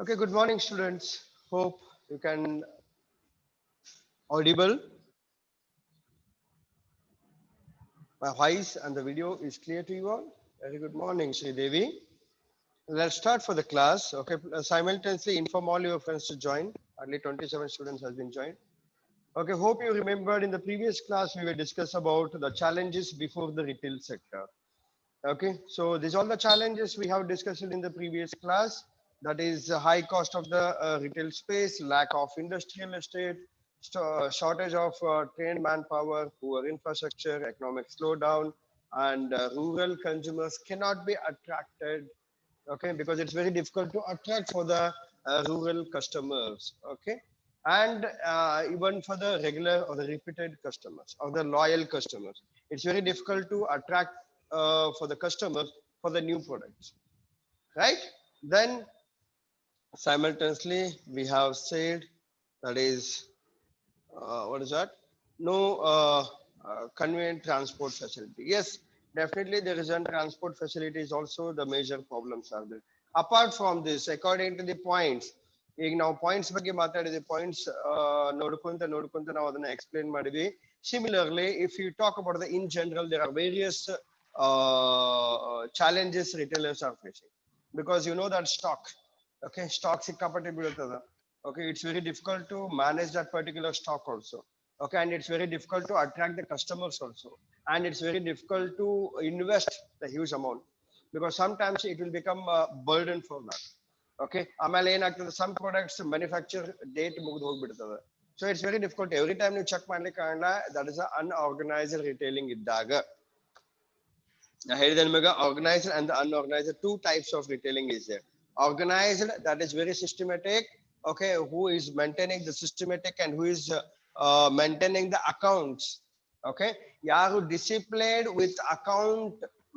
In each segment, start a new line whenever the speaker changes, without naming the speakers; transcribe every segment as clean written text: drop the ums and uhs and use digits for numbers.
Okay, good morning, students. Hope you can audible. My voice and the video is clear to you all. Very good morning, Sri Devi. Let's start for the class. Okay, simultaneously inform all your friends to join. Only 27 students has been joined. Okay, hope you remembered in the previous class we were discuss about the challenges before the retail sector. Okay, so these all the challenges we have discussed in the previous class. That is high cost of the retail space, lack of industrial estate, shortage of trained manpower, poor infrastructure, economic slowdown, and rural consumers cannot be attracted. Okay, because it's very difficult to attract for the rural customers. Okay, and even for the regular or the repeated customers or the loyal customers, it's very difficult to attract for the customers for the new products, right? Then simultaneously we have said that is what is that? No convenient transport facility. Yes, definitely there is a transport facility is also the major problems are there. Apart from this, according to the points, ಈಗ ನಾವು points ಬಗ್ಗೆ ಮಾತಾಡಿದ್ವಿ points ನೋಡ್ಕೊಂತ ನಾವು ಅದನ್ನ explain ಮಾಡಿದ್ವಿ similarly if you talk about the in general there are various challenges retailers are facing because you know that stock, okay, stock ಸಿಕ್ಕಾಪಟ್ಟೆ ಬೀಳ್ತದ. Okay, it's very difficult to manage that particular stock also. Okay, and it's very difficult to attract the customers also, and it's very difficult to invest the huge amount because sometimes it will become a burden for that. Okay, ಆಮೇಲೆ ಏನಾಗ್ತದೆ some products manufacture date ಮುಗಿದು ಹೋಗ್ಬಿಡ್ತದೆ. So it's very difficult every time you check ಮಾಡ್ಲಿಕ್ಕೆ ಆಗಲ್ಲ. That is a unorganized retailing ಇದ್ದಾಗ. I ಹೇಳಿದೆ ನಿಮಗೆ organized and the unorganized, two types of retailing is there. Organized, that is very systematic. Okay, who is maintaining the systematic and who is maintaining the accounts. Okay, ಯಾರು disciplined with account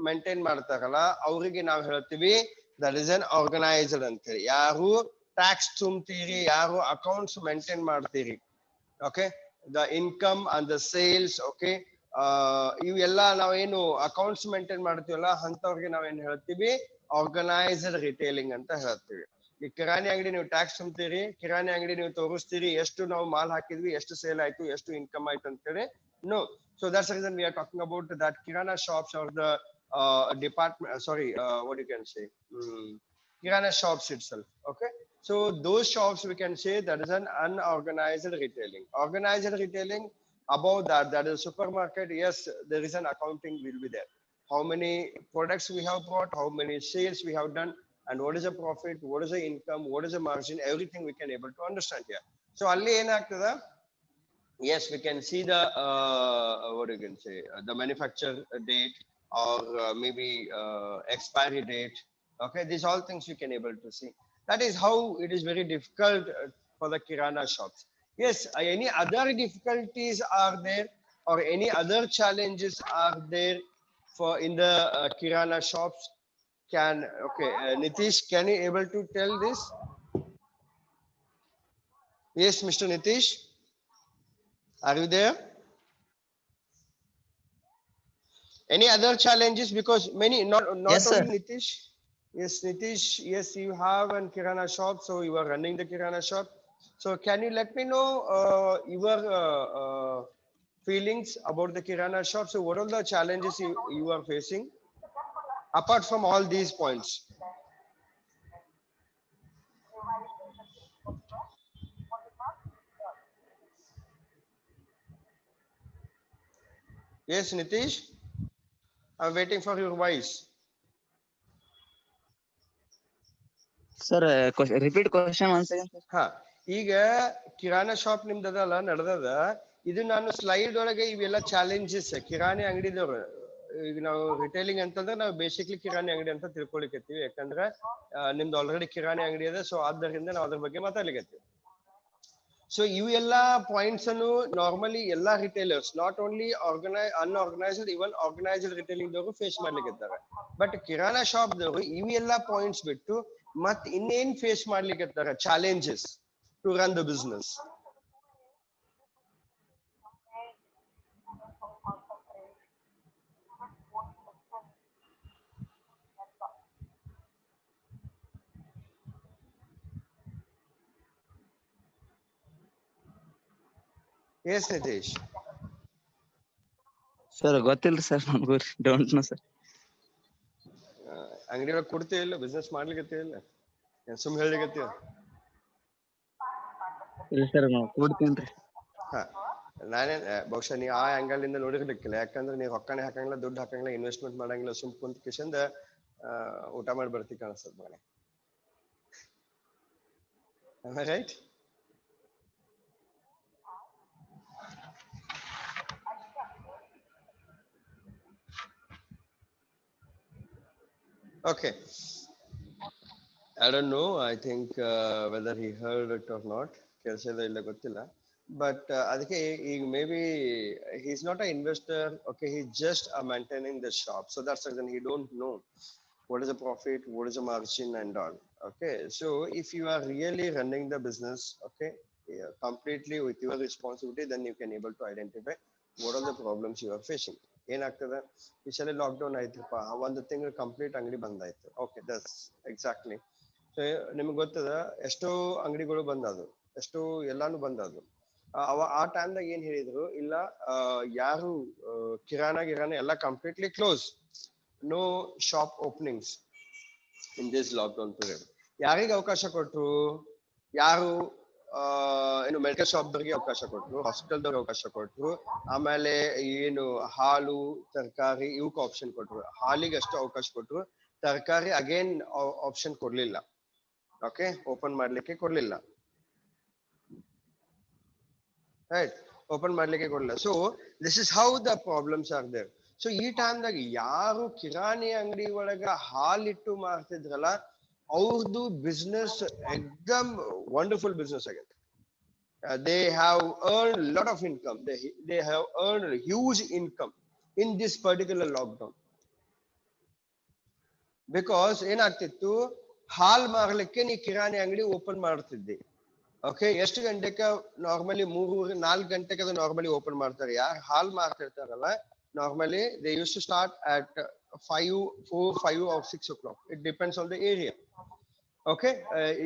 maintain ಮಾಡ್ತಾರಲ್ಲ ಅವರಿಗೆ ನಾವು ಹೇಳ್ತೀವಿ that is an organized ಅಂತ ಹೇಳಿ. ಯಾರು tax ತುಂಬ್ತೀರಿ, ಯಾರು accounts maintain ಮಾಡ್ತೀರಿ, okay, the income and the sales, okay, ಇವೆಲ್ಲ ನಾವೇನು ಅಕೌಂಟ್ಸ್ ಮೇಂಟೈನ್ ಮಾಡ್ತೀವಲ್ಲ ಅಂತವ್ರಿಗೆ ನಾವೇನ್ ಹೇಳ್ತೀವಿ ಆರ್ಗನೈಸ್ಡ್ ರಿಟೇಲಿಂಗ್ ಅಂತ ಹೇಳ್ತೀವಿ. ಈ ಕಿರಾಣಿ ಅಂಗಡಿ ನೀವು ಟ್ಯಾಕ್ಸ್ ತುಂಬ್ತೀರಿ, ಕಿರಾಣಿ ಅಂಗಡಿ ನೀವು ತೋರಿಸ್ತೀರಿ ಎಷ್ಟು ನಾವು ಮಾಲ್ ಹಾಕಿದ್ವಿ, ಎಷ್ಟು ಸೇಲ್ ಆಯ್ತು, ಎಷ್ಟು ಇನ್ಕಮ್ ಆಯ್ತು ಅಂತೇಳಿ. No, so that's the reason we are talking about that kirana shops are the department, sorry, what you can say, kirana shops itself. Okay, so those shops we can say that is an unorganized retailing. Organized retailing, above that, that is supermarket. Yes, there is an accounting will be there. How many products we have brought, how many sales we have done, and what is the profit, what is the income, what is the margin, everything we can able to understand here. So ಅಲ್ಲಿ ಏನಾಗ್ತದ, yes, we can see the what you can say, the manufacture date or maybe expiry date. Okay, these all things you can able to see. That is how it is very difficult for the kirana shops. Yes, any other difficulties are there or any other challenges are there for in the kirana shops? Can, okay, Nitish, can you able to tell this? Yes, Mr. Nitish, are you there? Any other challenges? Because many, not
Yes,
only
sir.
Nitish. Yes, Nitish. Yes, you have a kirana shop, so you are running the kirana shop. So can you let me know your feelings about the kirana shop? So what are the challenges you are facing apart from all these points? Yes, Nitish. I'm waiting for your voice.
Sir, repeat question once again, sir.
ಹಾ, ಈಗ kirana shop ನಿಮ್ದದಲ್ಲ ನಡೆದದ, ಇದು ನಾನು slide ಒಳಗೆ ಇವೆಲ್ಲ challenges ಕಿರಾಣಿ ಅಂಗಡಿದವ್ರು. ಈಗ ನಾವು retailing ಅಂತಂದ್ರೆ ನಾವು ಬೇಸಿಕ್ಲಿ ಕಿರಾಣಿ ಅಂಗಡಿ ಅಂತ ತಿಳ್ಕೊಳಿಕತ್ತೀವಿ, ಯಾಕಂದ್ರೆ ನಿಮ್ದು ಆಲ್ರೆಡಿ ಕಿರಾಣಿ ಅಂಗಡಿ ಅದ, ಸೊ ಆದ್ದರಿಂದ ನಾವು ಅದ್ರ ಬಗ್ಗೆ ಮಾತಾಡ್ಲಿಕತ್ತೀವಿ. ಸೊ ಇವೆಲ್ಲ ಪಾಯಿಂಟ್ಸ್ ಅನ್ನು ನಾರ್ಮಲಿ ಎಲ್ಲಾ retailers, not only unorganised, even organised retailing ದವರು ಫೇಸ್ ಮಾಡ್ಲಿಕ್ಕೆ. ಬಟ್ ಕಿರಾಣಾ ಶಾಪ್ ದವರು ಇವೆಲ್ಲ ಪಾಯಿಂಟ್ಸ್ ಬಿಟ್ಟು ಮತ್ ಇನ್ನೇನ್ ಫೇಸ್ ಮಾಡ್ಲಿಕ್ಕೆ challenges to run the business? Yes, Nitesh.
Sir ಗೊತ್ತಿಲ್ರಿ ಸರ್ ನಮಗೂ ಡೋಂಟ್ ನೋ ಸರ್.
ಅಂಗಡಿ ಒಳಗೆ ಕೊಡ್ತೀಯ ಇಲ್ಲ ಬಿಸ್ನೆಸ್ ಮಾಡ್ಲಿಕ್ಕೆ ಇಲ್ಲ ಸುಮ್ ಹೇಳಿಗತ್ತೀಯ.
ಇಲ್ಲ ಸರ್ ನಾವು ಕೊಡ್ತೀನ್ರಿ.
ಹಾ ನಾನೇ ಬಹುಶಃ ನೀ ಆ ಆಂಗಲ್ ಇಂದ ನೋಡಿರ್ಲಿಕ್ಕಿಲ್ಲ, ಯಾಕಂದ್ರೆ ನೀವು ರೊಕ್ಕನೆ ಹಾಕಂಗಿಲ್ಲ, ದುಡ್ಡು ಹಾಕಂಗಿಲ್ಲ, ಇನ್ವೆಸ್ಟ್ಮೆಂಟ್ ಮಾಡಂಗಿಲ್ಲ, ಸುಮ್ ಕುಂತ ಕಿಶಂದ ಊಟ ಮಾಡಿ ಬರ್ತಿ ಕಾಣಿಸ್ತದ ಮನೆ. Right. Okay. I don't know. I think whether he heard it or not. ಕೆಲ್ಸದ ಇಲ್ಲ ಗೊತ್ತಿಲ್ಲ. But ಅದಕ್ಕೆ ಈಗ maybe he's not an investor. Okay, he's just maintaining the shop. So that's the reason he don't know what is the profit, what is the margin and all. Okay, so if you are really running the business, okay, yeah, completely with your responsibility, then you can able to identify what are the problems you are facing. ಏನಾಗ್ತದೆ ಈ ಸಲ lockdown ಆಯ್ತಪ್ಪ, ಒಂದು ತಿಂಗಳು complete ಅಂಗಡಿ ಬಂದಾಯ್ತು. Okay, that's exactly. So ನಿಮ್ಗೆ ಗೊತ್ತದ ಎಷ್ಟೋ ಅಂಗಡಿಗಳು ಬಂದದು, ಎಷ್ಟೋ ಎಲ್ಲಾನು ಬಂದದು. ಆ ಟೈಮ್ದಾಗ ಏನ್ ಹೇಳಿದ್ರು, ಇಲ್ಲ ಯಾರು ಕಿರಾಣ ಎಲ್ಲ completely close, no shop openings in this lockdown period. ಯಾರಿಗೆ ಅವಕಾಶ ಕೊಟ್ರು? ಯಾರು ಏನು ಮೆಡಿಕಲ್ ಶಾಪ್ದವ್ರಿಗೆ ಅವಕಾಶ ಕೊಟ್ರು, ಹಾಸ್ಪಿಟಲ್ದವ್ರಿಗೆ ಅವಕಾಶ ಕೊಟ್ರು, ಆಮೇಲೆ ಏನು ಹಾಲು ತರಕಾರಿ ಇವಕ್ಕೆ ಆಪ್ಷನ್ ಕೊಟ್ರು. ಹಾಲಿಗೆ ಅಷ್ಟು ಅವಕಾಶ ಕೊಟ್ರು, ತರಕಾರಿ ಅಗೇನ್ ಆಪ್ಷನ್ ಕೊಡ್ಲಿಲ್ಲ. ಓಕೆ, ಓಪನ್ ಮಾಡ್ಲಿಕ್ಕೆ ಕೊಡ್ಲಿಲ್ಲ. ರೈಟ್, ಓಪನ್ ಮಾಡ್ಲಿಕ್ಕೆ ಕೊಡ್ಲಿಲ್ಲ. So this is how the problems are there. So ಈ ಟೈಮ್ದಾಗ ಯಾರು ಕಿರಾಣಿ ಅಂಗಡಿ ಒಳಗ ಹಾಲಿಟ್ಟು ಮಾರ್ತಿದ್ರಲ್ಲ, ಅವ್ರದ್ದು ಬಿಸ್ನೆಸ್ ಎಕ್ದಮ್ ವಂಡರ್ಫುಲ್ ಬಿಸ್ನೆಸ್ ಆಗಿದೆ. They have earned a lot of income. They have earned huge income in this particular lockdown. Because ಏನಾಗ್ತಿತ್ತು, ಹಾಲ್ ಮಾರ್ಲಿಕ್ಕೆ ನೀ ಕಿರಾಣಿ ಅಂಗಡಿ ಓಪನ್ ಮಾಡ್ತಿದ್ದೆ. ಓಕೆ, ಎಷ್ಟು ಗಂಟೆಗೆ ನಾರ್ಮಲಿ 3-4 ಗಂಟೆಗೆ ಅದು ನಾರ್ಮಲಿ ಓಪನ್ ಮಾಡ್ತಾರೆ. ಯಾರು ಹಾಲ್ ಮಾರ್ತಿರ್ತಾರಲ್ಲ, normally they use to start at 5, 4, 5 or 6 o'clock. It depends on the area. Okay,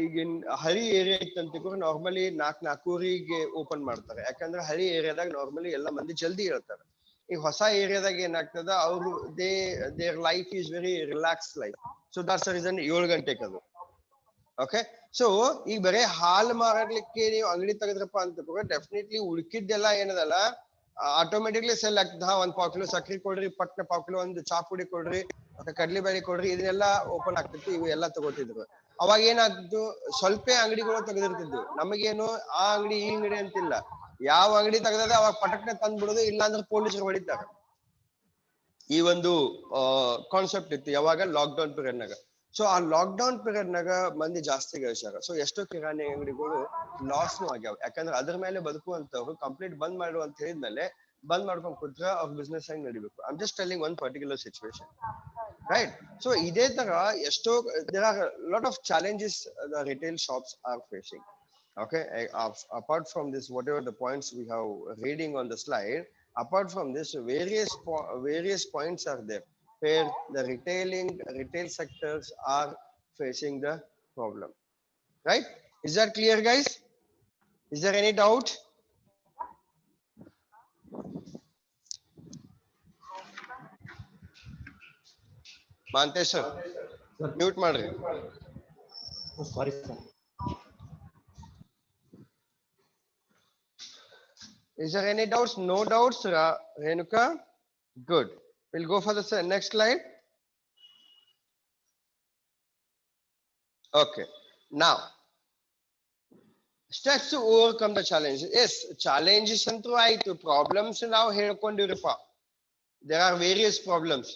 ಈಗಿನ ಹಳಿ ಏರಿಯಾ ಇತ್ತಂತ ನಾರ್ಮಲಿ 4-4:30ಗೆ ಓಪನ್ ಮಾಡ್ತಾರೆ. ಯಾಕಂದ್ರೆ ಹಳಿ ಏರಿಯಾದಾಗ ನಾರ್ಮಲಿ ಎಲ್ಲ ಮಂದಿ ಜಲ್ದಿ ಹೇಳ್ತಾರೆ. ಈಗ ಹೊಸ ಏರಿಯಾದಾಗ ಏನಾಗ್ತದ, ಅವರು their life is very relax life. So that's the reason 7 ಗಂಟೆಗೆ ಅದು. ಓಕೆ, ಸೊ ಈಗ ಬರೀ ಹಾಲು ಮಾರಲಿಕ್ಕೆ ನೀವು ಅಂಗಡಿ ತೆಗೆದ್ರಪ್ಪ ಅಂತ ಡೆಫಿನೆಟ್ಲಿ ಉಳ್ಕಿದ್ದೆಲ್ಲ ಏನದಲ್ಲ ಆಟೋಮೆಟಿಕ್ಲಿ ಸೆಲ್ ಆಗ್ತದ. 1 ಪಾವ್ ಕಿಲೋ ಸಕ್ರಿ ಕೊಡ್ರಿ, ಪಟ್ನ ಪಾವ್ ಕಿಲೋ ಒಂದು ಚಾ ಪುಡಿ ಕೊಡ್ರಿ, ಕಡ್ಲಿ ಬೇಳೆ ಕೊಡ್ರಿ, ಇದನ್ನೆಲ್ಲ ಓಪನ್ ಆಗ್ತಿತ್ತು. ಇವು ಎಲ್ಲ ತಗೋತಿದ್ರು. ಅವಾಗ ಏನಾಗ್ತಿತ್ತು, ಸ್ವಲ್ಪ ಅಂಗಡಿಗಳು ತೆಗೆದಿರ್ತಿದ್ವು. ನಮಗೇನು ಆ ಅಂಗಡಿ ಈ ಅಂಗಡಿ ಅಂತಿಲ್ಲ, ಯಾವ ಅಂಗಡಿ ತೆಗೆದ ಅವಾಗ ಪಟಕ್ನೆ ತಂದ್ ಬಿಡುದು, ಇಲ್ಲ ಅಂದ್ರೆ ಪೊಲೀಸರು ಹೊಡಿತಾರೆ. ಈ ಒಂದು ಕಾನ್ಸೆಪ್ಟ್ ಇತ್ತು ಯಾವಾಗ ಲಾಕ್ಡೌನ್ ಪೀರಿಯಡ್ನಾಗ. ಸೊ ಆ ಲಾಕ್ಡೌನ್ ಪೀರಿಯಡ್ನಾಗ ಮಂದಿ ಜಾಸ್ತಿ ಗಳಿಸ್ಯಾರ. ಸೊ ಎಷ್ಟೋ ಕಿರಾಣಿ ಅಂಗಡಿಗಳು ಲಾಸ್ನು ಆಗ್ಯಾವ. ಯಾಕಂದ್ರೆ ಅದ್ರ ಮೇಲೆ ಬದುಕುವಂತವ್ರು ಕಂಪ್ಲೀಟ್ ಬಂದ್ ಮಾಡು ಅಂತ ಹೇಳಿದ್ಮೇಲೆ ಬಂದ್ ಮಾಡ್ಕೊಂಡ್ ಕೂತ್ರ ಅವ್ರ ಬಿಸ್ನೆಸ್ ಹೆಂಗ್ ನಡಿಬೇಕು. I am just telling one particular situation, right? So ಇದೇ ತರ ಎಷ್ಟೋ there are a lot of challenges the retail shops are facing. Okay, apart from this, whatever the points we have reading on the slide, apart from this, various points are there where the retail sectors are facing the problem, right? Is that clear, guys? Is there any doubt? Mantesh sir, mute ಮಾಡ್ರಿ.
Sorry sir.
Is there any doubts? No doubts, Renuka? Good. We'll go for the next slide. Okay. Now, steps to overcome the challenges. Yes, challenges ಅಂತೂ ಆಯ್ತು, problems ನಾವು ಹೇಳ್ಕೊಂಡಿರಪ್ಪ. There are various problems.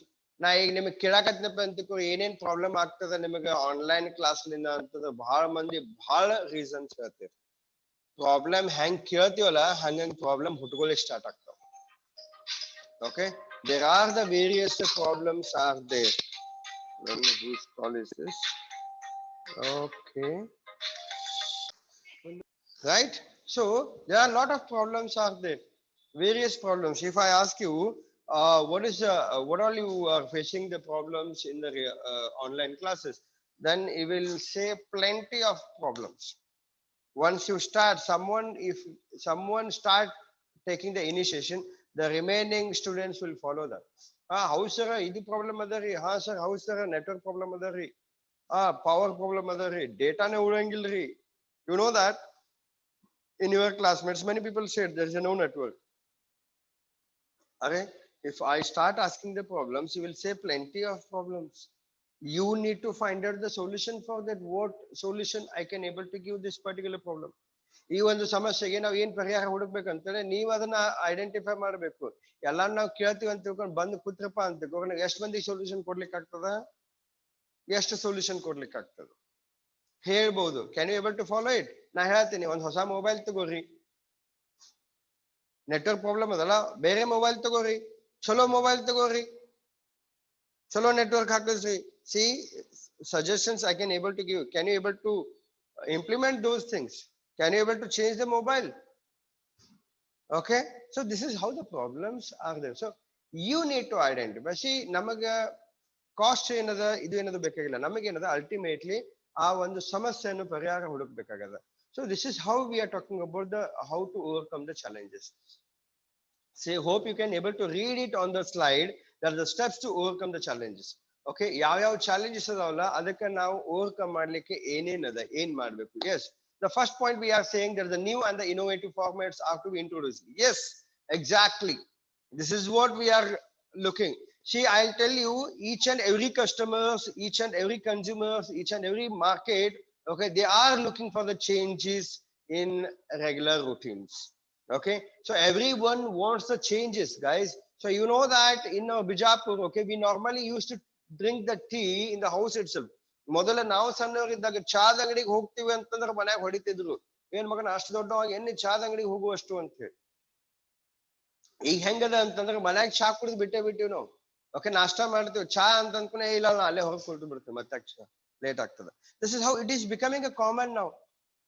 ನಾ ಈಗ ನಿಮಗೆ ಕೇಳಾಕತ್ನಪ್ಪ ಅಂತ ಏನೇನ್ problem ಆಗ್ತದ ನಿಮಗೆ ಆನ್ಲೈನ್ ಕ್ಲಾಸ್ಲಿಂದ ಅಂತಂದ್ರೆ ಬಹಳ ಮಂದಿ ಬಹಳ ರೀಸನ್ಸ್ ಹೇಳ್ತೀವಿ. ಪ್ರಾಬ್ಲಮ್ ಹೆಂಗ್ ಕೇಳ್ತೀವಲ್ಲ ಹಂಗಂಗ್ ಪ್ರಾಬ್ಲಮ್ ಹುಟ್ಕೊಳ್ಳಿಕ್ ಸ್ಟಾರ್ಟ್ ಆಗ್ತಾವ. Okay, there are the various problems are there. Whose call is this? Okay, right? So there are a lot of problems are there, various problems. If I ask you what all you are facing the problems in the online classes, then you will say plenty of problems. Once you start, if someone start taking the initiation, the remaining students will follow that. How sir idu problem adari, ha sir how sir network problem adari, power problem adari, data ne udangilri. You know that in your classmates many people said there is no network. Okay, if I start asking the problems, you will say plenty of problems. You need to find out the solution for that. What solution I can able to give this particular problem. ಈ ಒಂದು ಸಮಸ್ಯೆಗೆ ನಾವು ಏನ್ ಪರಿಹಾರ ಹುಡುಕ್ಬೇಕಂತೇಳಿ ನೀವು ಅದನ್ನ identify ಮಾಡ್ಬೇಕು. ಎಲ್ಲ ನಾವು ಕೇಳ್ತೀವಿ ಅಂತ ತಿಳ್ಕೊಂಡು ಬಂದು ಕೂತ್ರಪ್ಪ ಅಂತ ತಿಳ್ಕೊಂಡು ಎಷ್ಟು ಮಂದಿ ಸೊಲ್ಯೂಷನ್ ಕೊಡ್ಲಿಕ್ಕೆ ಆಗ್ತದ, ಎಷ್ಟು ಸೊಲ್ಯೂಷನ್ ಕೊಡ್ಲಿಕ್ಕೆ ಆಗ್ತದ ಹೇಳ್ಬಹುದು. Can you able to follow it? ನಾ ಹೇಳ್ತೀನಿ, ಒಂದ್ ಹೊಸ ಮೊಬೈಲ್ ತಗೋರಿ, ನೆಟ್ವರ್ಕ್ ಪ್ರಾಬ್ಲಮ್ ಅದಲ್ಲ, ಬೇರೆ ಮೊಬೈಲ್ ತಗೋರಿ, ಚಲೋ ಮೊಬೈಲ್ ತಗೋರಿ, ಚಲೋ ನೆಟ್ವರ್ಕ್ ಹಾಕಿಸ್ರಿ. See suggestions I can able to give. Can you able to implement those things? Can you able to change the mobile? Okay, so this is how the problems are there. So you need to identify. See, namaga cost ಏನದ ಇದು ಏನದು ಬೇಕಾಗಿಲ್ಲ, ನಮಗೆ ಏನದ ultimately ಆ ಒಂದು ಸಮಸ್ಯೆಯನ್ನು ಪರಿಹಾರ ಹುಡುಕಬೇಕಾಗದ. So this is how we are talking about the how to overcome the challenges. Say, hope you can able to read it on the slide. That are the steps to overcome the challenges. Okay, ಯಾವ challenges ಅದಾವಲ್ಲ ಅದಕ್ಕೆ ನಾವು overcome ಮಾಡ್ಲಿಕ್ಕೆ ಏನೇನದ ಏನ್ ಮಾಡ್ಬೇಕು. Yes, the first point we are saying that the new and the innovative formats are to be introduced. Yes, exactly. This is what we are looking. See, I'll tell you, each and every customers, each and every consumers, each and every market, okay, they are looking for the changes in regular routines. Okay, so everyone wants the changes, guys. So you know that in Bijapur, okay, we normally used to drink the tea in the house itself. ಮೊದಲ ನಾವು ಸಣ್ಣವರಿದ್ದಾಗ ಚಾದ ಅಂಗಡಿಗೆ ಹೋಗ್ತೀವಿ ಅಂತಂದ್ರೆ ಮನ್ಯಾಗ ಹೊಡಿತಿದ್ರು, ಏನ್ ಮಗನ ಅಷ್ಟು ದೊಡ್ಡವಾಗ ಎಲ್ಲಿ ಚಾದ ಅಂಗಡಿಗೆ ಹೋಗುವಷ್ಟು ಅಂತ ಹೇಳಿ. ಈಗ ಹೆಂಗದ ಅಂತಂದ್ರೆ ಮನ್ಯಾಗ ಚಾ ಕುಡಿದು ಬಿಟ್ಟೇ ಬಿಟ್ಟಿವಿ ನಾವು. ಓಕೆ, ನಾಷ್ಟಾ ಮಾಡ್ತೀವಿ, ಚಾ ಅಂತ ಅನ್ಕೊಂಡೆ ಇಲ್ಲ ಅಲ್ಲೇ ಹೋಗಿ ಕೊಟ್ಟು ಬಿಡ್ತೀವಿ, ಮತ್ತೆ ಲೇಟ್ ಆಗ್ತದೆ. This is how it is becoming a common now.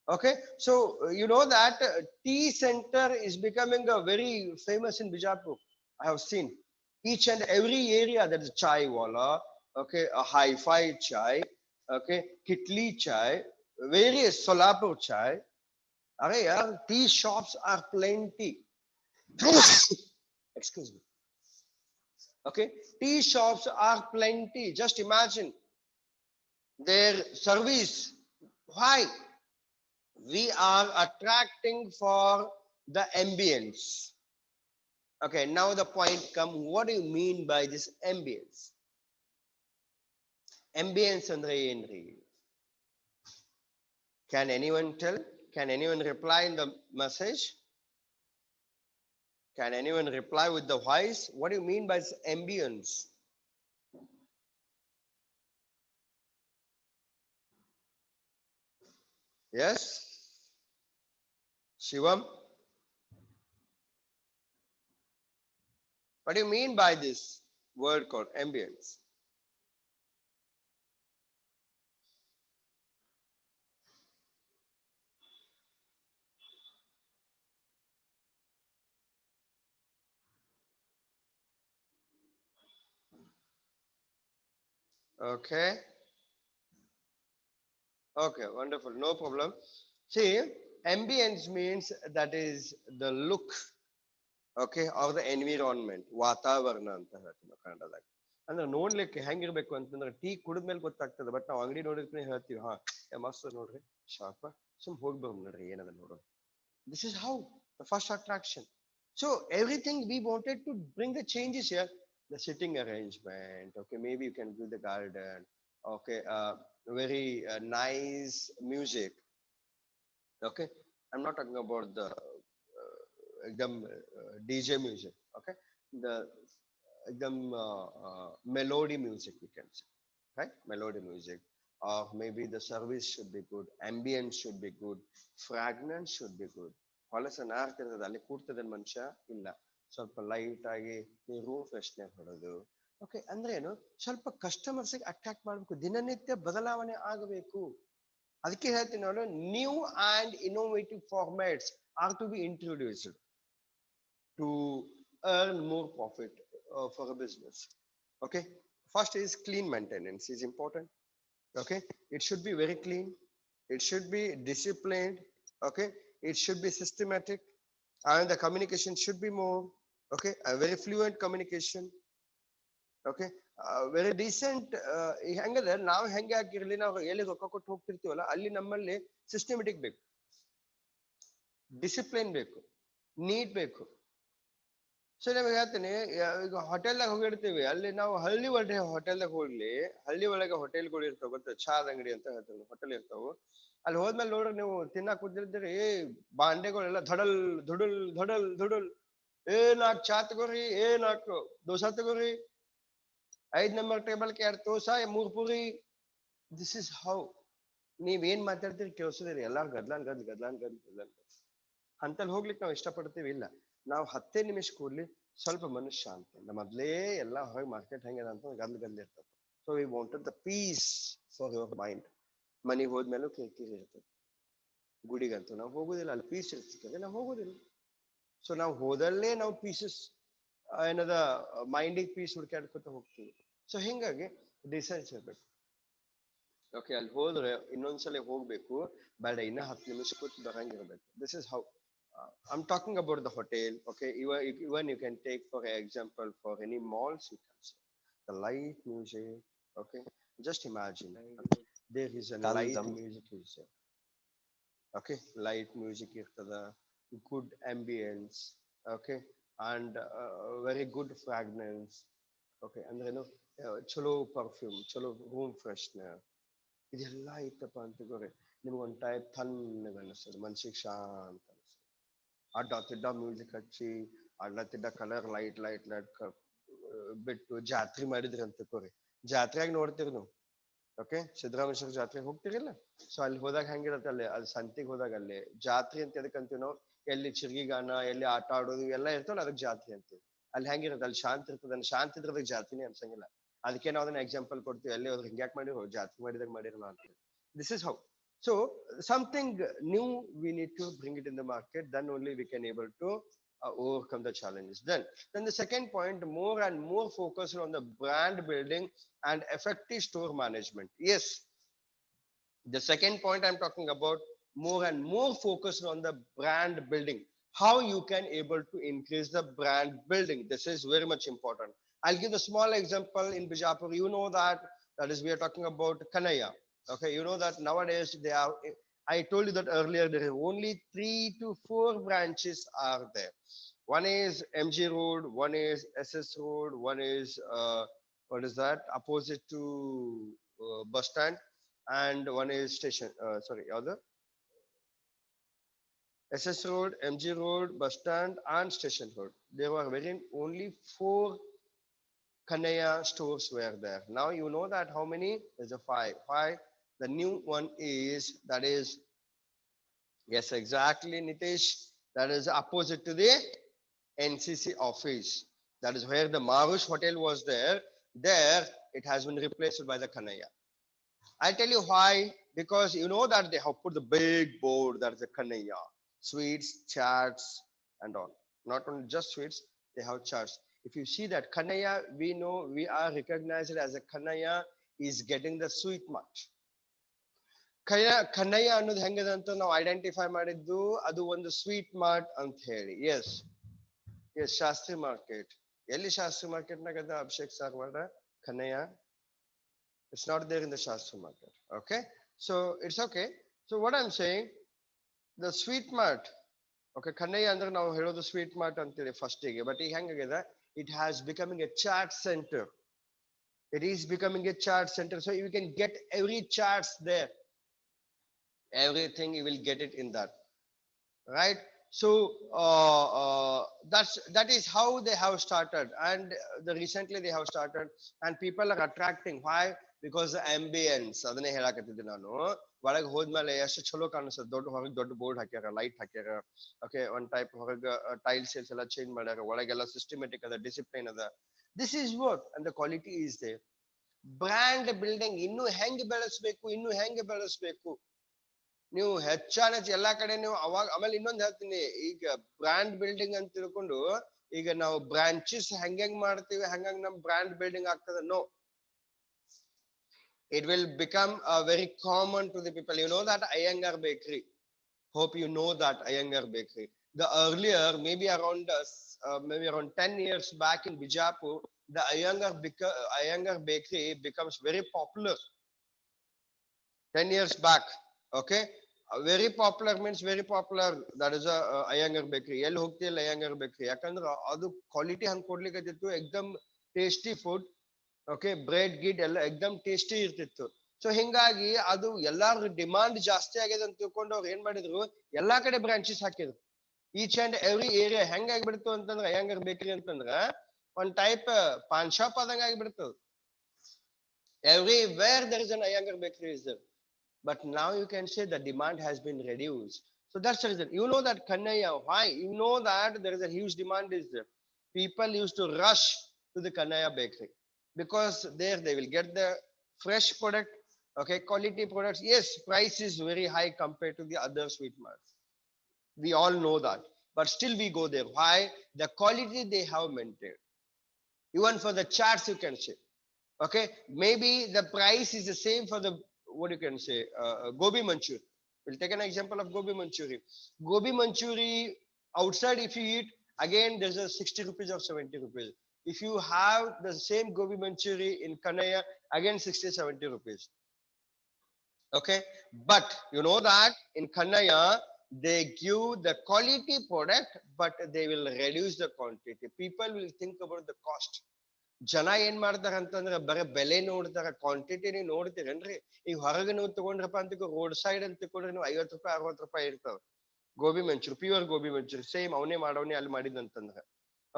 Okay, so you know that tea center is becoming a very famous in Bijapur. I have seen each and every area there is chai wala, okay, a hi-fi chai, okay, Kitli chai, various Solapur chai. Are yaar, tea shops are plenty. Excuse me. Okay, tea shops are plenty. Just imagine their service. Why? We are attracting for the ambience. Okay, now the point come, what do you mean by this ambience? Ambience andre enri? Can anyone tell? Can anyone reply in the message? Can anyone reply with the voice? What do you mean by this ambience? Yes, Shivam, what do you mean by this word called ambience? Okay. Okay, wonderful. No problem. See, ambience means that is the look, okay, of the environment. ವಾತಾವರಣ ಅಂತ ಹೇಳ್ತೀವಿ ನಾವು ಕನ್ನಡದಾಗ. ಅಂದ್ರೆ ನೋಡ್ಲಿಕ್ಕೆ ಹೆಂಗಿರ್ಬೇಕು ಅಂತಂದ್ರೆ tea ಕುಡಿದ್ಮೇಲೆ ಗೊತ್ತಾಗ್ತದೆ, ಬಟ್ ನಾವು ಅಂಗಡಿ ನೋಡಿದ್ರೆ ಹೇಳ್ತೀವಿ, ಹಾ ಮಸ್ತ್ ನೋಡ್ರಿ ಶಾಪ, ಸುಮ್ ಹೋಗ್ಬೋದು ನೋಡ್ರಿ ಏನದ ನೋಡೋದು. This is how the first attraction. So everything we wanted to bring the changes here. The sitting arrangement, okay, maybe you can do the garden, okay, very nice music. Okay, I'm not talking about the DJ music. Okay, the melody music we can say, right? Melody music, or maybe the service should be good, ambience should be good, fragrance should be good. ಹೊಲಸ ನಾರ್ತಿರ್ತದೆ, ಅಲ್ಲಿ ಕೂರ್ತದೆ ಮನುಷ್ಯ ಇಲ್ಲ, ಸ್ವಲ್ಪ light ಆಗಿ room freshener ಹೊಡೋದು. Okay, ಅಂದ್ರೆ ಏನು, ಸ್ವಲ್ಪ customers attract ಮಾಡ್ಬೇಕು, ದಿನನಿತ್ಯ ಬದಲಾವಣೆ ಆಗಬೇಕು. ಅದಕ್ಕೆ ಹೇಳ್ತೀನಿ ನಾನು, new and innovative formats are to be introduced to earn more profit for a business. Okay, first is clean maintenance is important. Okay, it should be very clean, it should be disciplined, okay, it should be systematic, and the communication should be more, okay, a very fluent communication, okay, very decent. ಹೆಂಗದ ನಾವು ಹೆಂಗೆ ಆಗಿರ್ಲಿ, ನಾವು ಎಲ್ಲಿ ರೊಕ್ಕ ಕೊಟ್ಟು ಹೋಗ್ತಿರ್ತೀವಲ್ಲ ಅಲ್ಲಿ ನಮ್ಮಲ್ಲಿ ಸಿಸ್ಟಮೆಟಿಕ್ ಬೇಕು, ಡಿಸಿಪ್ಲಿನ್ ಬೇಕು, ನೀಟ್ ಬೇಕು. ಸೊ ನಿಮಗೆ ಹೇಳ್ತೀನಿ, ಈಗ ಹೋಟೆಲ್ದಾಗ ಹೋಗಿರ್ತೀವಿ, ಅಲ್ಲಿ ನಾವು ಹಳ್ಳಿ ಒಳಗೆ ಹೋಟೆಲ್ದಾಗ ಹೋಗ್ಲಿ, ಹಳ್ಳಿ ಒಳಗೆ ಹೋಟೆಲ್ಗಳು ಇರ್ತಾವ ಗೊತ್ತ, ಚಾದ ಅಂಗಡಿ ಅಂತ ಹೇಳ್ತೀವಿ, ಹೋಟೆಲ್ ಇರ್ತಾವ. ಅಲ್ಲಿ ಹೋದ್ಮೇಲೆ ನೋಡ್ರಿ ನೀವು ತಿನ್ನಾಕ್ ಕೂತಿರ್ತೀರಿ, ಬಾಂಡೆಗಳೆಲ್ಲ ಧಡಲ್ ಧುಡಲ್ ಧಡಲ್ ಧುಡಲ್, ನಾಲ್ಕು ಚಾ ತಗೋರಿ, ನಾಲ್ಕು ದೋಸಾ ತಗೋರಿ, 5 ನಂಬರ್ ಟೇಬಲ್ಗೆ 2 dosa 3 puri. This is how ನೀವ್ ಏನ್ ಮಾತಾಡ್ತೀರಿ ಕೇಳಿಸೋದಿರಿ, ಎಲ್ಲಾ ಗದ್ಲಾನ್ ಗದ್ಲಾನ್. ಅಂತಲ್ಲಿ ಹೋಗ್ಲಿಕ್ಕೆ ನಾವು ಇಷ್ಟಪಡ್ತೀವಿ. ಇಲ್ಲ, ನಾವು 10 ನಿಮಿಷ ಕೂಡ್ಲಿ ಸ್ವಲ್ಪ ಮನುಷ್ಯ ಅಂತ ಮೊದ್ಲೇ ಎಲ್ಲ ಹೊರಗೆ ಮಾರ್ಕೆಟ್ ಹೆಂಗಿದೆ ಅಂತ ಗದ್ಲ ಇರ್ತದೆ. So we wanted the piece for your mind. ಮನೆಗೆ ಹೋದ್ಮೇಲೂ ಕಿರಿಕಿರಿ ಇರ್ತದೆ, ಗುಡಿಗಂತೂ ನಾವು ಹೋಗೋದಿಲ್ಲ, ಅಲ್ಲಿ ಪೀಸ್ ಇರ್ತದೆ, ನಾವು ಹೋಗೋದಿಲ್ಲ. ಸೊ ನಾವು ಹೋದಲ್ಲೇ ನಾವು ಪೀಸಸ್ ಏನದ ಮೈಂಡಿಗೆ ಪೀಸ್ ಹುಡ್ಕಾಡ್ಕೊತ ಹೋಗ್ತೀವಿ. ಸೊ ಹಿಂಗಾಗಿ ಡಿಸೈನ್ಸ್ ಇರ್ಬೇಕು. ಓಕೆ, ಅಲ್ಲಿ ಹೋದ್ರೆ ಇನ್ನೊಂದ್ಸಲ ಹೋಗ್ಬೇಕು, ಬೇಡ ಇನ್ನ 10 ನಿಮಿಷ ಕೂತ್ ಬರಂಗಿರ್ಬೇಕು. This is how I'm talking about the hotel. Okay, even you can take for example for any malls, you can say the light music. Okay, just imagine, okay, there is a light music is there. Okay, light music irtada, good ambience, okay, and very good fragrance. Okay, ಅಂದ್ರೆ ಏನು, ಚಲೋ perfume, ಚಲೋ room freshener, ಇದೆಲ್ಲ ಇತ್ತಪ್ಪ ಅಂತ ತಗೋರಿ, ನಿಮ್ಗೊಂದು type ತಣ್ಣಗೆ ಅನಿಸ್ತದೆ, ಮನ್ಸಿಗೆ ಶಾಂತ ಅನಿಸ್ತದೆ. ಅಡ್ಡ ಮ್ಯೂಸಿಕ್ ಹಚ್ಚಿ ಅಡ್ಡತ್ತಿಡ್ಡ ಕಲರ್ ಲೈಟ್ ಬಿಟ್ಟು ಜಾತ್ರೆ ಮಾಡಿದ್ರಿ ಅಂತ ತಗೋರಿ, ಜಾತ್ರೆಯಾಗ ನೋಡ್ತೀರಿ ನೀವು. ಓಕೆ, ಸಿದ್ದರಾಮೇಶ್ವರ ಜಾತ್ರೆಗೆ ಹೋಗ್ತಿರಿಲ್ಲ, ಸೊ ಅಲ್ಲಿ ಹೋದಾಗ ಹೆಂಗಿರತ್ತೆ, ಅಲ್ಲಿ ಸಂತಿಗೆ ಹೋದಾಗ ಅಲ್ಲಿ ಜಾತ್ರೆ ಅಂತ ಎದಕ್ ಅಂತೀವಿ ನಾವು, ಎಲ್ಲಿ ಚಿರ್ಗಿಗಾನ, ಎಲ್ಲಿ ಆಟ ಆಡೋದು ಎಲ್ಲ ಇರ್ತವಲ್ಲ, ಅದಕ್ಕೆ ಜಾತ್ರೆ ಅಂತೀವಿ. ಅಲ್ಲಿ ಹೆಂಗಿರುತ್ತೆ, ಅಲ್ಲಿ ಶಾಂತಿ ಇರ್ತದೆ, ಅಲ್ಲಿ ಶಾಂತಿ ಇದ್ರೆ ಅದಕ್ಕೆ ಜಾತ್ರೆನೇ ಅನ್ಸಂಗಿಲ್ಲ. ಅದಕ್ಕೆ ನಾವು ಅದನ್ನ ಎಕ್ಸಾಂಪಲ್ ಕೊಡ್ತೀವಿ, ಎಲ್ಲಿ ಹೋದ್ರೆ ಹಿಂಗ್ಯಾಕ್ ಮಾಡಿರೋ, ಜಾತ್ರೆ ಮಾಡಿದಾಗ ಮಾಡಿರಲ್ಲ ಅಂತ. This is how. So something new we need to bring it in the market, then only we can able to overcome the challenges. Then the second point, more and more focus on the brand building and effective store management. Yes, the second point I'm talking about, more and more focus on the brand building, how you can able to increase the brand building. This is very much important. I'll give a small example. In Bijapur, you know that is we are talking about Kanaya. Okay, you know that nowadays they are, I told you that earlier, there are only 3 to 4 branches are there. One is MG Road, one is SS Road, one is what is that, opposite to bus stand, and one is station, sorry, other SS Road, MG Road, bus stand, and Station Road. There were very only 4 Kanaya stores were there. Now you know that how many? There's a 5. The new one is, that is, yes, exactly, Nitish, that is opposite to the NCC office. That is where the Marush Hotel was there. There it has been replaced by the Kanaya. I'll tell you why. Because you know that they have put the big board, that is a Kanaya. Sweets, chats, and all. Not only just sweets, they have chats. If you see that Kanaya, we know we are recognized as a Kanaya is getting the sweet much. Kanaya ಅನ್ನೋದು ಹೆಂಗದ ಅಂತ ನಾವು identify ಮಾಡಿದ್ದು, ಅದು ಒಂದು sweet mart ಅಂತ ಹೇಳಿ. Yes yes, Shastri market. ಎಲ್ಲಿ ಶಾಸ್ತ್ರಿ ಮಾರ್ಕೆಟ್ನಾಗ ಅದ Abhishek ಸಾರ್ವಾಡ Kanaya? It's not there in the Shastri market. Okay, so it's okay. So what I'm saying, the sweet mart, okay, Kanaya ಅಂದ್ರೆ ನಾವು ಹೇಳೋದು ಸ್ವೀಟ್ ಮಾರ್ಟ್ ಅಂತೇಳಿ ಫಸ್ಟಿಗೆ, ಬಟ್ ಈಗ ಹೆಂಗಾಗಿದೆ, it has becoming a chat center. It is becoming a chat center, so you can get every charts there, everything you will get it in that, right? So that is how they have started, and recently they have started, and people are attracting. Why? Because the ambience. ಅದನ್ನೇ ಹೇಳಕತ್ತಿದ್ದೆ ನಾನು. ಒಳಗೆ ಹೋದ್ಮೇಲೆ ಎಷ್ಟು ಚಲೋ ಕಾಣಿಸ್ತದೆ, ದೊಡ್ಡ board ಹಾಕ್ಯಾರ, light ಹಾಕ್ಯಾರ. ಓಕೆ, ಒನ್ ಟೈಪ್ ಹೊರಗೆ ಟೈಲ್ಸ್ ಎಲ್ಲ ಚೇಂಜ್ ಮಾಡ್ಯಾರ, ಒಳಗೆಲ್ಲ ಸಿಸ್ಟಮೆಟಿಕ್ ಅದ, ಡಿಸಿಪ್ಲಿನ್ ಅದ. This is work and the quality is there. Brand building ಇನ್ನೂ ಹೆಂಗೆ ಬೆಳೆಸ್ಬೇಕು, ನೀವು ಹೆಚ್ಚಾನೆಚ್ಚು ಎಲ್ಲಾ ಕಡೆ ನೀವು ಅವಾಗ. ಆಮೇಲೆ ಇನ್ನೊಂದು ಹೇಳ್ತೀನಿ, ಈಗ ಬ್ರ್ಯಾಂಡ್ ಬಿಲ್ಡಿಂಗ್ ಅಂತ ತಿಳ್ಕೊಂಡು ಈಗ ನಾವು ಬ್ರಾಂಚಸ್ ಹೆಂಗ್ ಮಾಡ್ತೀವಿ, ಹಂಗಂಗ್ ನಮ್ ಬ್ರ್ಯಾಂಡ್ ಬಿಲ್ಡಿಂಗ್ ಆಗ್ತದೆ. No, it will become very common to the people. You know that Iyengar Bakery, hope you know that Iyengar Bakery. the earlier, maybe around 10 years back in Bijapur, the Iyengar bakery becomes very popular. 10 years back, okay. Very popular means very popular. That is a Iyengar bakery. ಎಲ್ಲಿ ಹೋಗ್ತಿಲ್ಲ Iyengar bakery ಯಾಕಂದ್ರೆ ಅದು quality ಹಂಗ್ ಕೊಡ್ಲಿಕ್ಕೆ ಎಕ್ದಮ್ tasty food. Okay, bread ಗಿಡ್ ಎಲ್ಲ ಎಕ್ದಮ್ tasty ಇರ್ತಿತ್ತು. So ಹಿಂಗಾಗಿ ಅದು ಎಲ್ಲಾರು ಡಿಮಾಂಡ್ ಜಾಸ್ತಿ ಆಗಿದೆ ಅಂತ ತಿಳ್ಕೊಂಡು ಅವ್ರು ಏನ್ ಮಾಡಿದ್ರು, ಎಲ್ಲಾ ಕಡೆ ಬ್ರಾಂಚಸ್ ಹಾಕಿದ್ರು. ಈಚ್ ಅಂಡ್ ಎವ್ರಿ ಏರಿಯಾ ಹೆಂಗ್ ಆಗ್ಬಿಡ್ತು ಅಂತಂದ್ರೆ ಅಯ್ಯಂಗಾರ್ ಬೇಕರಿ ಅಂತಂದ್ರ ಒಂದ್ ಟೈಪ್ ಪಾನ್ ಶಾಪ್ ಆದಂಗ ಆಗ್ಬಿಡ್ತು. Everywhere there is an Iyengar bakery is there. But now you can say the demand has been reduced. So that's the reason. You know that Kannaya, why? You know that there is a huge demand is there. People used to rush to the Kannaya bakery because there they will get the fresh product, okay, quality products. Yes, price is very high compared to the other sweet marts. We all know that. But still we go there. Why? The quality they have maintained. Even for the charts, you can say. Okay, maybe the price is the same for the, what you can say, gobi manchuri. We'll take an example of gobi manchuri. Gobi manchuri outside, if you eat, again there's a 60 rupees or 70 rupees. If you have the same gobi manchuri in Kannaya, again 60-70 rupees. Okay, but you know that in Kannaya they give the quality product, but they will reduce the quantity. People will think about the cost. ಜನ ಏನ್ ಮಾಡ್ತಾರ ಅಂತಂದ್ರೆ ಬರೀ ಬೆಲೆ ನೋಡ್ತಾರ, quantity ನೀವು ನೋಡ್ತೀರೇನ್ರಿ? ಈಗ ಹೊರಗೆ ನೀವು ತಗೊಂಡ್ರಪ್ಪ ಅಂತ ರೋಡ್ ಸೈಡ್ ಅಂತ ತಗೊಂಡ್ರೆ ನೀವು 50 ರೂಪಾಯಿ 60 ರೂಪಾಯಿ ಇರ್ತಾವ ಗೋಬಿ ಮಂಚೂರಿ, ಪ್ಯೂರ್ ಗೋಬಿ ಮಂಚೂರಿ, ಸೇಮ್ ಅವನೇ ಮಾಡೋನೆ ಅಲ್ಲಿ ಮಾಡಿದಂತಂದ್ರೆ.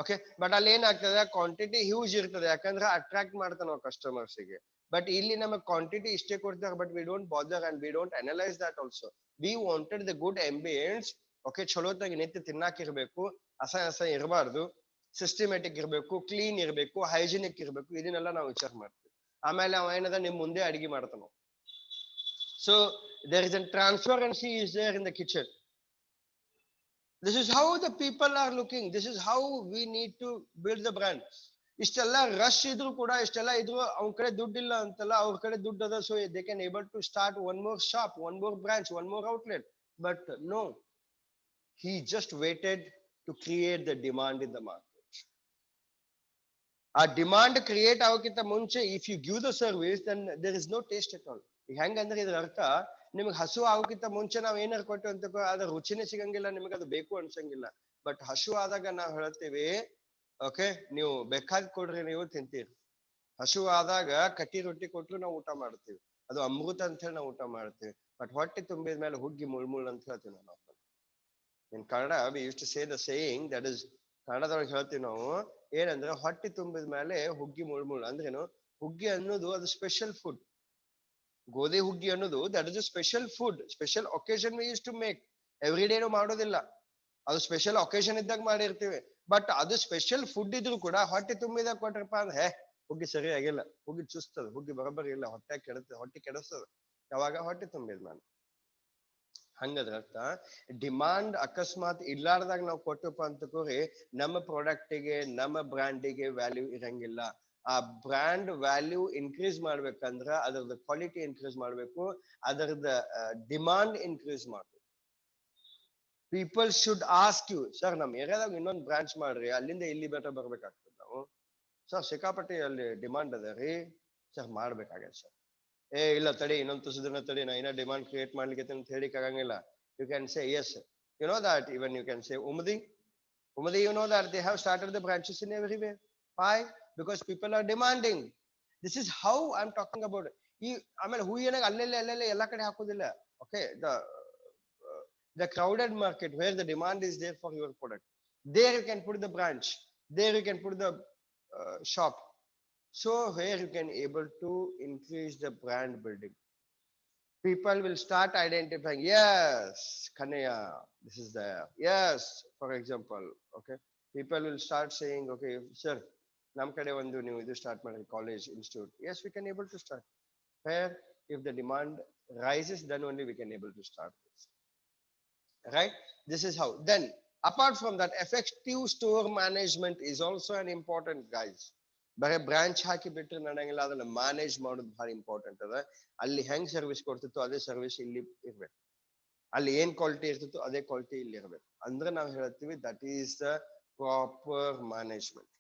ಓಕೆ, ಬಟ್ ಅಲ್ಲಿ ಏನಾಗ್ತದೆ, ಕ್ವಾಂಟಿಟಿ ಹ್ಯೂಜ್ ಇರ್ತದೆ, ಯಾಕಂದ್ರೆ ಅಟ್ರಾಕ್ಟ್ ಮಾಡ್ತಾನ ನಾವು ಕಸ್ಟಮರ್ಸ್ ಗೆ. ಬಟ್ ಇಲ್ಲಿ ನಮಗೆ ಕ್ವಾಂಟಿಟಿ ಇಷ್ಟೇ ಕೊಡ್ತಾರೆ, but we don't bother and we don't analyse that also. We wanted the good ambience. Okay, ಚಲೋತಾಗಿ ನಿಂತು ತಿನ್ನಾಕ ಇರ್ಬೇಕು, ಅಸಹ್ಯ ಇರಬಾರ್ದು, ಸಿಸ್ಟಮೆಟಿಕ್ ಇರಬೇಕು, ಕ್ಲೀನ್ ಇರಬೇಕು, ಹೈಜಿನಿಕ್ ಇರಬೇಕು. ಇದನ್ನೆಲ್ಲ ನಾವು ವಿಚಾರ ಮಾಡ್ತೀವಿ. ಆಮೇಲೆ ಅವ ಏನದ ನಿಮ್ ಮುಂದೆ ಅಡಿಗೆ ಮಾಡ್ತಾನ. So there is an transparency is there in the kitchen. This is how the people are looking. This is how we need to build the brand. ಇಷ್ಟೆಲ್ಲ ರಶ್ ಇದ್ರು ಕೂಡ, ಇಷ್ಟೆಲ್ಲ ಇದ್ರು ಅವ್ನ ಕಡೆ ದುಡ್ಡಿಲ್ಲ ಅಂತಲ್ಲ, ಅವ್ರ ಕಡೆ ದುಡ್ಡು ಅದ. So they can able to start one more shop, one more branch, one more outlet. But no, he just waited to create the demand in the market. ಆ ಡಿಮಾಂಡ್ ಕ್ರಿಯೇಟ್ ಆಗೋಕ್ಕಿಂತ ಮುಂಚೆ if you give the service, then there is no taste at all. ಈಗ ಹೆಂಗಂದ್ರೆ ಇದ್ರ ಅರ್ಥ, ನಿಮ್ಗೆ ಹಸು ಆಗೋಕ್ಕಿಂತ ಮುಂಚೆ ನಾವ್ ಏನಾರು ಕೊಟ್ಟು ಅಂತ ಅದ್ರ ರುಚಿನೇ ಸಿಗಂಗಿಲ್ಲ, ನಿಮಗೆ ಅದು ಬೇಕು ಅನ್ಸಂಗಿಲ್ಲ. ಬಟ್ ಹಸು ಆದಾಗ ನಾವ್ ಹೇಳ್ತೀವಿ, ಓಕೆ ನೀವು ಬೇಕಾದ್ ಕೊಡ್ರಿ, ನೀವು ತಿಂತೀರಿ. ಹಸು ಆದಾಗ ಕಟ್ಟಿ ರೊಟ್ಟಿ ಕೊಟ್ರು ನಾವು ಊಟ ಮಾಡ್ತೀವಿ, ಅದು ಅಮೃತ ಅಂತ ಹೇಳಿ ನಾವು ಊಟ ಮಾಡ್ತೀವಿ. ಬಟ್ ಹೊಟ್ಟೆ ತುಂಬಿದ ಮೇಲೆ ಹುಗ್ಗಿ ಮುಳ್ಮುಳ್ ಅಂತ ಹೇಳ್ತೀವಿ ನಾವು. In Kannada we use to say the saying, that is, ಕನ್ನಡದೊಳಗೆ ಹೇಳ್ತೀವಿ ನಾವು ಏನಂದ್ರೆ, ಹೊಟ್ಟೆ ತುಂಬಿದ ಮೇಲೆ ಹುಗ್ಗಿ ಮುಳ್ಮುಳ್ ಅಂದ್ರೇನು? ಹುಗ್ಗಿ ಅನ್ನೋದು ಅದು ಸ್ಪೆಷಲ್ ಫುಡ್. ಗೋಧಿ ಹುಗ್ಗಿ ಅನ್ನೋದು that is a special food. Special occasion we use to make. Every ಡೇನು ಮಾಡೋದಿಲ್ಲ, ಅದು ಸ್ಪೆಷಲ್ ಒಕೇಶನ್ ಇದ್ದಾಗ ಮಾಡಿರ್ತೀವಿ. ಬಟ್ ಅದು ಸ್ಪೆಷಲ್ ಫುಡ್ ಇದ್ರು ಕೂಡ ಹೊಟ್ಟೆ ತುಂಬಿದಾಗ ಕೊಟ್ರಪ್ಪ ಅಂದ್ರೆ ಹುಗ್ಗಿ ಸರಿಯಾಗಿಲ್ಲ, ಹುಗ್ಗಿ ಚುಸ್ತದ, ಹುಗ್ಗಿ ಬರೋಬ್ಬರಿ ಇಲ್ಲ, ಹೊಟ್ಟೆ ಕೆಡಿಸ್ತದ. ಯಾವಾಗ? ಹೊಟ್ಟೆ ತುಂಬಿದ ನಾನು. ಹಂಗದ್ರ ಅರ್ಥ, ಡಿಮಾಂಡ್ ಅಕಸ್ಮಾತ್ ಇರ್ಲಾರ್ದಾಗ ನಾವು ಕೊಟ್ಟಪ್ಪ ಅಂತ ಕೋರಿ ನಮ್ಮ ಪ್ರಾಡಕ್ಟಿಗೆ, ನಮ್ಮ ಬ್ರ್ಯಾಂಡಿಗೆ ವ್ಯಾಲ್ಯೂ ಇರಂಗಿಲ್ಲ. ಆ ಬ್ರ್ಯಾಂಡ್ ವ್ಯಾಲ್ಯೂ ಇನ್ಕ್ರೀಸ್ ಮಾಡ್ಬೇಕಂದ್ರ ಅದರದ ಕ್ವಾಲಿಟಿ ಇನ್ಕ್ರೀಸ್ ಮಾಡ್ಬೇಕು, ಅದರದ ಡಿಮಾಂಡ್ ಇನ್ಕ್ರೀಸ್ ಮಾಡ್ಬೇಕು. People should ask you, sir ನಮ್ಮ ಏರಿಯಾದಾಗ ಇನ್ನೊಂದು ಬ್ರಾಂಚ್ ಮಾಡ್ರಿ, ಅಲ್ಲಿಂದ ಇಲ್ಲಿ ಬೆಟರ್ ಬರ್ಬೇಕಾಗ್ತದೆ ನಾವು. ಸರ್ ಸಿಕ್ಕಾಪಟ್ಟಿ ಅಲ್ಲಿ ಡಿಮಾಂಡ್ ಅದ ರೀ, ಸರ್ ಮಾಡ್ಬೇಕಾಗ್ಯದ ಸರ್. ಏ ಇಲ್ಲ ತಡಿ, ಇನ್ನೊಂದು ತುಸದಿನ ತಡಿ, ನಾ ಇನ್ನ ಡಿಮಾಂಡ್ ಕ್ರಿಯೇಟ್ ಮಾಡ್ಲಿಕ್ಕೆ ಅಂತ ಹೇಳಿಕ್ ಆಗಂಗಿಲ್ಲ. You can say yes, you know that. Even you can say ಉಮದಿ, you know that they have started the branches in everywhere. Why? Because people are demanding. This is how I'm talking about. ಈ ಆಮೇಲೆ ಹೂವಿನಾಗ ಅಲ್ಲೆಲ್ಲ ಎಲ್ಲಾ ಕಡೆ ಹಾಕೋದಿಲ್ಲ. Okay, the crowded market where the demand is there for your product, there you can put the branch, there you can put the shop. So where you can able to increase the brand building. People will start identifying, yes, Kanaya, this is there. Yes, for example, okay, people will start saying, okay, sir, nam kade ಒಂದು ನೀವು ಇದು start ಮಾಡಿ, college, institute. Yes, we can able to start. Where if the demand rises, then only we can able to start this. Right? This is how. Then apart from that, effective store management is also an important, guys. ಬರೀ branch ಹಾಕಿ ಬಿಟ್ಟರೆ ನಡೆಯಂಗಿಲ್ಲ, ಅದನ್ನ manage ಮಾಡೋದು ಬಹಳ important ಅದ. ಅಲ್ಲಿ ಹೆಂಗ್ service ಕೊಡ್ತಿತ್ತು ಅದೇ service ಇಲ್ಲಿ ಇರ್ಬೇಕು. ಅಲ್ಲಿ ಏನ್ ಕ್ವಾಲಿಟಿ ಇರ್ತಿತ್ತು ಅದೇ ಕ್ವಾಲಿಟಿ ಇಲ್ಲಿ ಇರಬೇಕು ಅಂದ್ರೆ ನಾವು ಹೇಳ್ತೀವಿ that is the proper management.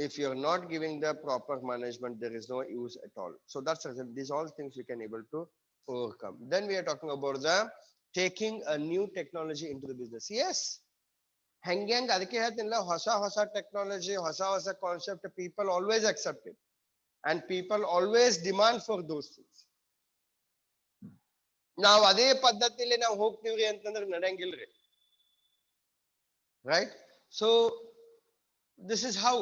If you are not giving the proper management, there is no use at all. So that's these all things we can able to overcome. Then we are talking about the taking a new technology into the business. Yes, ಹೆಂಗ್ ಅದಕ್ಕೆ ಹೇಳ್ತೀನಿಲ್ಲ, ಹೊಸ technology ಹೊಸ concept people always accept it and people always demand for those things. ನಾವು ಅದೇ ಪದ್ಧತಿಲಿ ನಾವು ಹೋಗ್ತೀವ್ರಿ ಅಂತಂದ್ರೆ ನಡೆಯಂಗಿಲ್ರಿ, right? So this is how,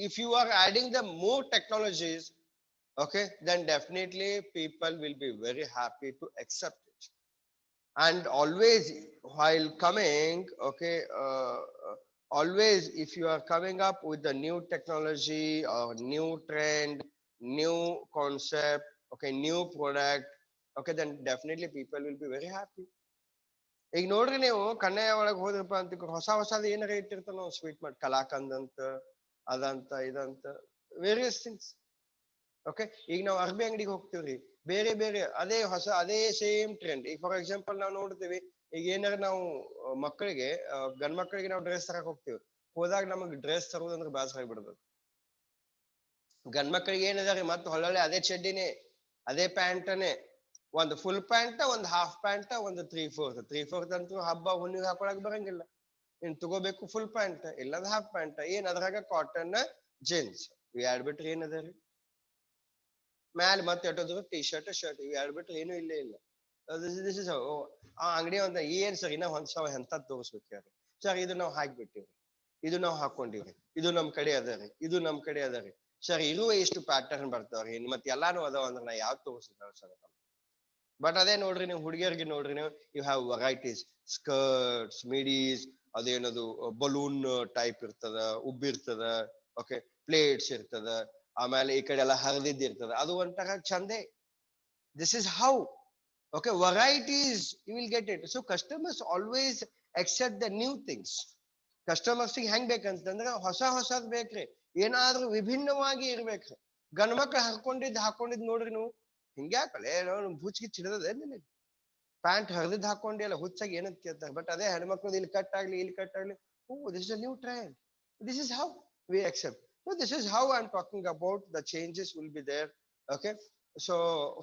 if you are adding the more technologies, okay, then definitely people will be very happy to accept it. And always while coming, okay, always if you are coming up with a new technology or new trend, new concept, okay, new product, okay, then definitely people will be very happy. ಈಗ ನೋಡ್ರಿ ನೀವು ಕನ್ನಯ್ಯ ಒಳಗೆ ಹೋದ್ರಪ್ಪ ಅಂತ ಹೊಸದ ಏನಾರ ಇಟ್ಟಿರ್ತಾರ ನಾವು sweet ಮಾಡಿ ಕಲಾಕಂದ್ ಅಂತ ಅದಂತ ಇದಂತ ವೇರಿಯಸ್ ಥಿಂಗ್ಸ್. ಓಕೆ, ಈಗ ನಾವು ಅರ್ಬಿ ಅಂಗಡಿಗೆ ಹೋಗ್ತೀವ್ರಿ, ಬೇರೆ ಅದೇ ಸೇಮ್ ಟ್ರೆಂಡ್. ಈಗ ಫಾರ್ ಎಕ್ಸಾಂಪಲ್ ನಾವು ನೋಡ್ತೀವಿ, ಈಗ ಏನಾರ ನಾವು ಮಕ್ಕಳಿಗೆ ಗಂಡ್ ಮಕ್ಕಳಿಗೆ ನಾವು ಡ್ರೆಸ್ ತರಕ್ ಹೋಗ್ತೀವಿ, ಹೋದಾಗ ನಮಗ್ ಡ್ರೆಸ್ ತರುವುದಂದ್ರೆ ಬೇಸರ ಆಗ್ಬಿಡ್ತದೆ. ಗಂಡ್ ಮಕ್ಕಳಿಗೆ ಏನಿದಾರೆ ಮತ್ತೆ ಹೊಳ್ಳೊಳ್ಳೆ ಅದೇ ಚಡ್ಡಿನೇ, ಅದೇ ಪ್ಯಾಂಟನೇ, ಒಂದು ಫುಲ್ ಪ್ಯಾಂಟ್, ಒಂದು ಹಾಫ್ ಪ್ಯಾಂಟ್, ಒಂದು 3/4 ಅಂತೂ ಹಬ್ಬ ಹುಣ್ಣಿಗೆ ಹಾಕೊಳಕ್ ಬರಂಗಿಲ್ಲ. ಇನ್ ತಗೋಬೇಕು ಫುಲ್ ಪ್ಯಾಂಟ್, ಇಲ್ಲದ ಹಾಫ್ ಪ್ಯಾಂಟ್. ಏನ್ ಅದ್ರಾಗ ಕಾಟನ್ ಜೀನ್ಸ್ ಇವ್ ಎರಡ್ ಬಿಟ್ರೆ ಏನ್ ಅದ ರೀ? ಮ್ಯಾಲ ಮತ್ತೆ ಎಟ್ಟೋದ್ರು ಟಿ ಶರ್ಟ್ ಇವ್ ಎರಡ್ ಬಿಟ್ರೆ ಏನು ಇಲ್ಲೇ ಇಲ್ಲ. ದಿಸ್ ಇಸ್ ಆ ಅಂಗಡಿ ಅಂತ ಏನ್ ಸರ್ ಇನ್ನ ಹೊಸ ಎಂತದ್ ತೋರಿಸ್ಬೇಕು ಯಾರು ಸರ್? ಇದು ನಾವು ಹಾಕ್ಬಿಟ್ಟಿವ್ರಿ, ಇದು ನಾವು ಹಾಕೊಂಡಿವ್ರಿ, ಇದು ನಮ್ ಕಡೆ ಅದ ರೀ, ಇದು ನಮ್ ಕಡೆ ಅದ ರೀ ಸರ್. ಇರುವ ಎಷ್ಟು ಪ್ಯಾಟರ್ನ್ ಬರ್ತಾವ್ರಿ, ಮತ್ತೆ ಎಲ್ಲಾನು ಅದಾವ ಅಂದ್ರೆ ನಾ ಯಾವ್ ತೋರಿಸ್ತಾರ ಸರ್? ಬಟ್ ಅದೇ ನೋಡ್ರಿ ನೀವು ಹುಡುಗಿಯರ್ಗೆ ನೋಡ್ರಿ ನೀವು, you have varieties, skirts, midis, ಅದೇನದು ಬಲೂನ್ ಟೈಪ್ ಇರ್ತದ, ಉಬ್ಬಿರ್ತದ, ಓಕೆ, ಪ್ಲೇಟ್ಸ್ ಇರ್ತದ, ಆಮೇಲೆ ಈ ಕಡೆ ಎಲ್ಲ ಹರಿದಿದ್ದ ಇರ್ತದ, ಅದು ಒಂಥರ ಚಂದೆ. This is how, okay, varieties you will get it. So customers always accept the new things. Customers ಹೆಂಗ್ ಬೇಕಂತಂದ್ರೆ ಹೊಸದ್ ಬೇಕ್ರಿ, ಏನಾದ್ರೂ ವಿಭಿನ್ನವಾಗಿ ಇರ್ಬೇಕ್ರಿ. ಗಂಡ್ ಮಕ್ಳು ಹಾಕೊಂಡಿದ್ ನೋಡ್ರಿ ನೀವು, ಹಿಂಗ್ಯಾಕಲೆ ಹುಚ್ಚಿಗೆ ಚಿಡದದೆ ನಿನಗೆ, ಪ್ಯಾಂಟ್ ಹರಿದಿದ್ ಹಾಕೊಂಡಿ ಅಲ್ಲ ಹುಚ್ಚಾಗಿ ಏನಂತ ಕೇಳ್ತಾರೆ. ಬಟ್ ಅದೇ ಹೆಣ್ಮಕ್ಳು ಇಲ್ಲಿ ಕಟ್ ಆಗ್ಲಿ oh this is a new trend, this is how V accept. So this is how I'm talking about the changes will be there. Okay, so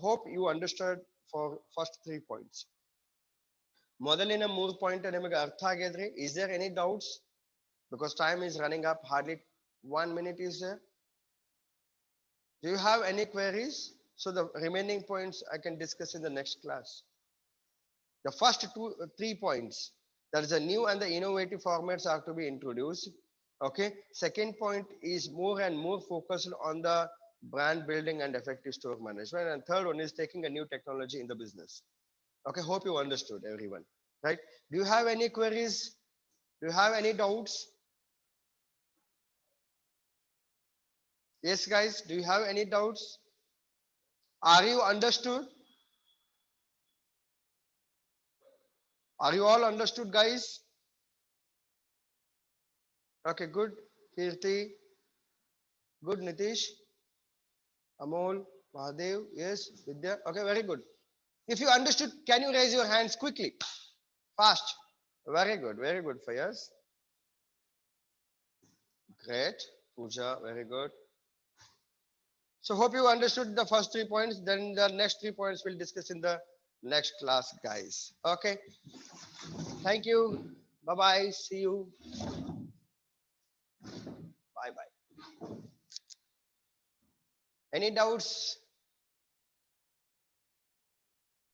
hope you understood for first 3 points. ಮೊದಲಿನ 3 point ನಿಮಗೆ ಅರ್ಥ ಆಗಿದ್ರಿ? Is there any doubts? Because time is running up, hardly 1 minute is there. Do you have any queries? So the remaining points I can discuss in the next class. The first 3 points, that is the new and the innovative formats are to be introduced. Okay, second point is more and more focused on the brand building and effective store management, and third one is taking a new technology in the business. Okay, hope you understood everyone, right? Do you have any queries? Do you have any doubts? Yes guys, do you have any doubts? Are you understood? Are you all understood guys? Okay, good. Kirti, good. Nitish, Amol, Mahadev, yes. Vidya, okay, very good. If you understood, can you raise your hands quickly, fast? Very good for yes. Great. Pooja, very good. So hope you understood the first 3 points. Then the next 3 points we'll discuss in the next class guys. Okay, thank you, bye bye, see you, bye bye. Any doubts?